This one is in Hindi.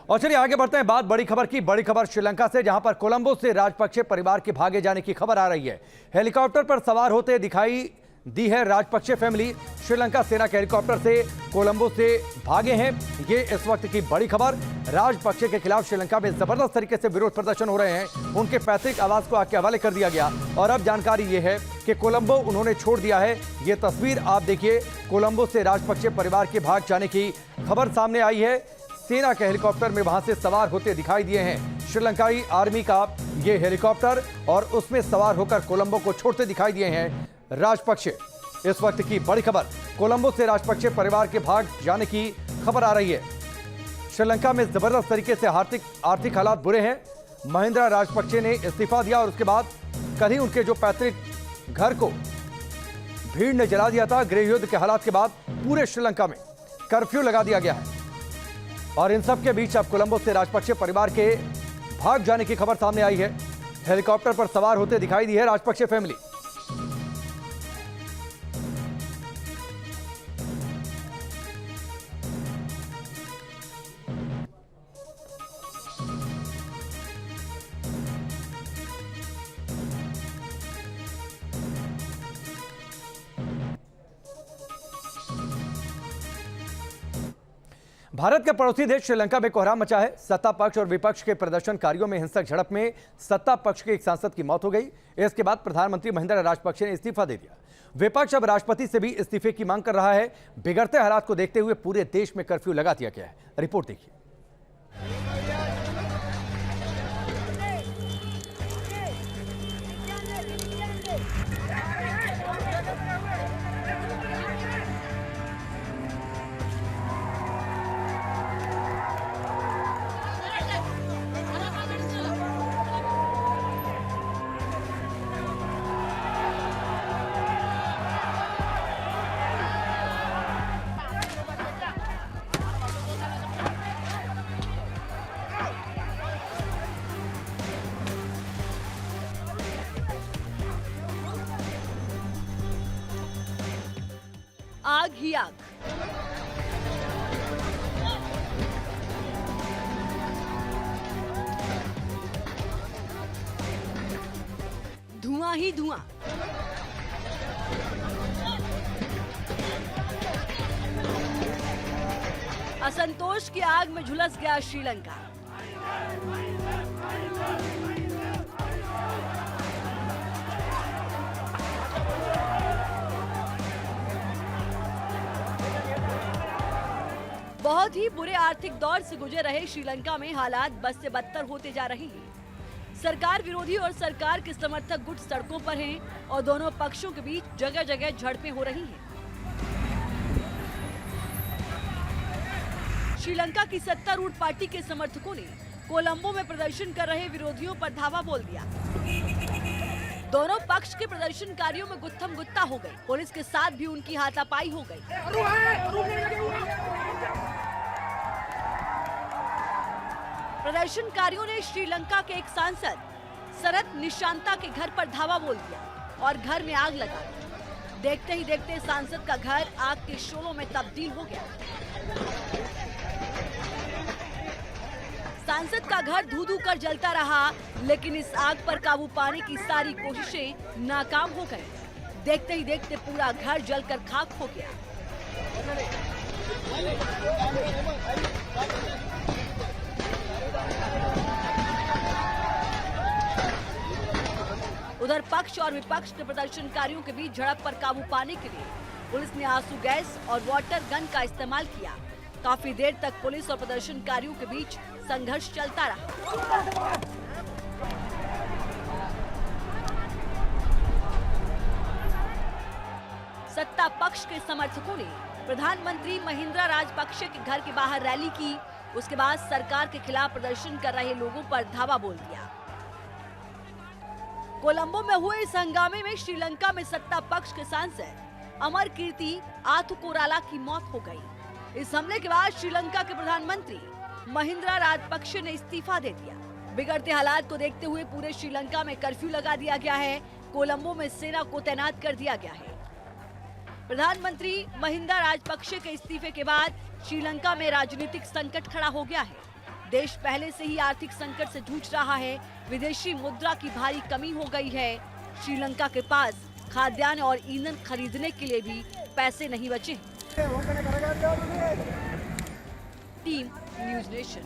और चलिए आगे बढ़ते हैं। बात बड़ी खबर की। बड़ी खबर श्रीलंका से, जहां पर कोलंबो से राजपक्षे परिवार के भागे जाने की खबर आ रही है। हेलीकॉप्टर पर सवार होते दिखाई दी है राजपक्षे फैमिली। श्रीलंका सेना के हेलीकॉप्टर से कोलंबो से भागे हैं। ये इस वक्त की बड़ी खबर। राजपक्षे के खिलाफ श्रीलंका में जबरदस्त तरीके से विरोध प्रदर्शन हो रहे हैं। उनके पैतृक आवास को आग के हवाले कर दिया गया। और अब जानकारी ये है कि कोलंबो उन्होंने छोड़ दिया है। ये तस्वीर आप देखिए, कोलंबो से राजपक्षे परिवार के भाग जाने की खबर सामने आई है। सेना के हेलीकॉप्टर में वहां से सवार होते दिखाई दिए हैं श्रीलंकाई आर्मी का ये हेलीकॉप्टर, और उसमें सवार होकर कोलंबो को छोड़ते दिखाई दिए हैं राजपक्षे। इस वक्त की बड़ी खबर, कोलंबो से राजपक्षे परिवार के भाग जाने की खबर आ रही है। श्रीलंका में जबरदस्त तरीके से आर्थिक हालात बुरे हैं। महिंद्रा राजपक्षे ने इस्तीफा दिया और उसके बाद कल ही उनके जो पैतृक घर को भीड़ ने जला दिया था। गृह युद्ध के हालात के बाद पूरे श्रीलंका में कर्फ्यू लगा दिया गया है। और इन सब के बीच अब कोलंबो से राजपक्षे परिवार के भाग जाने की खबर सामने आई है। हेलीकॉप्टर पर सवार होते दिखाई दी है राजपक्षे फैमिली। भारत के पड़ोसी देश श्रीलंका में कोहराम मचा है। सत्ता पक्ष और विपक्ष के प्रदर्शनकारियों में हिंसक झड़प में सत्ता पक्ष के एक सांसद की मौत हो गई। इसके बाद प्रधानमंत्री महिंद्रा राजपक्षे ने इस्तीफा दे दिया। विपक्ष अब राष्ट्रपति से भी इस्तीफे की मांग कर रहा है। बिगड़ते हालात को देखते हुए पूरे देश में कर्फ्यू लगा दिया गया है। रिपोर्ट देखिए। आग ही आग। धुआं ही धुआं। असंतोष की आग में झुलस गया श्रीलंका। बहुत ही बुरे आर्थिक दौर से गुजर रहे श्रीलंका में हालात बद से बदतर होते जा रहे हैं। सरकार विरोधी और सरकार के समर्थक गुट सड़कों पर हैं और दोनों पक्षों के बीच जगह जगह झड़पें हो रही हैं। श्रीलंका की सत्तारूढ़ पार्टी के समर्थकों ने कोलंबो में प्रदर्शन कर रहे विरोधियों पर धावा बोल दिया। दोनों पक्ष के प्रदर्शनकारियों में गुत्थम गुत्ता हो गई। पुलिस के साथ भी उनकी हाथापाई हो गई। प्रदर्शनकारियों ने श्रीलंका के एक सांसद शरत निशांता के घर पर धावा बोल दिया और घर में आग लगा दी। देखते ही देखते सांसद का घर आग के शोलों में तब्दील हो गया। सांसद का घर धू धू कर जलता रहा, लेकिन इस आग पर काबू पाने की सारी कोशिशें नाकाम हो गई। देखते ही देखते पूरा घर जलकर खाक हो गया। उधर पक्ष और विपक्ष के प्रदर्शनकारियों के बीच झड़प पर काबू पाने के लिए पुलिस ने आंसू गैस और वाटर गन का इस्तेमाल किया। काफी देर तक पुलिस और प्रदर्शनकारियों के बीच संघर्ष चलता रहा। सत्ता पक्ष के समर्थकों ने प्रधानमंत्री महिंद्रा राजपक्षे के घर के बाहर रैली की। उसके बाद सरकार के खिलाफ प्रदर्शन कर रहे लोगों पर धावा बोल दिया। कोलंबो में हुए इस हंगामे में श्रीलंका में सत्ता पक्ष के सांसद अमर कीर्ति आथुकोराला की मौत हो गई। इस हमले के बाद श्रीलंका के प्रधानमंत्री महिंद्रा राजपक्षे ने इस्तीफा दे दिया। बिगड़ते हालात को देखते हुए पूरे श्रीलंका में कर्फ्यू लगा दिया गया है। कोलंबो में सेना को तैनात कर दिया गया है। प्रधानमंत्री महिंदा राजपक्षे के इस्तीफे के बाद श्रीलंका में राजनीतिक संकट खड़ा हो गया है। देश पहले से ही आर्थिक संकट से जूझ रहा है। विदेशी मुद्रा की भारी कमी हो गई है। श्रीलंका के पास खाद्यान्न और ईंधन खरीदने के लिए भी पैसे नहीं बचे। Team news nation.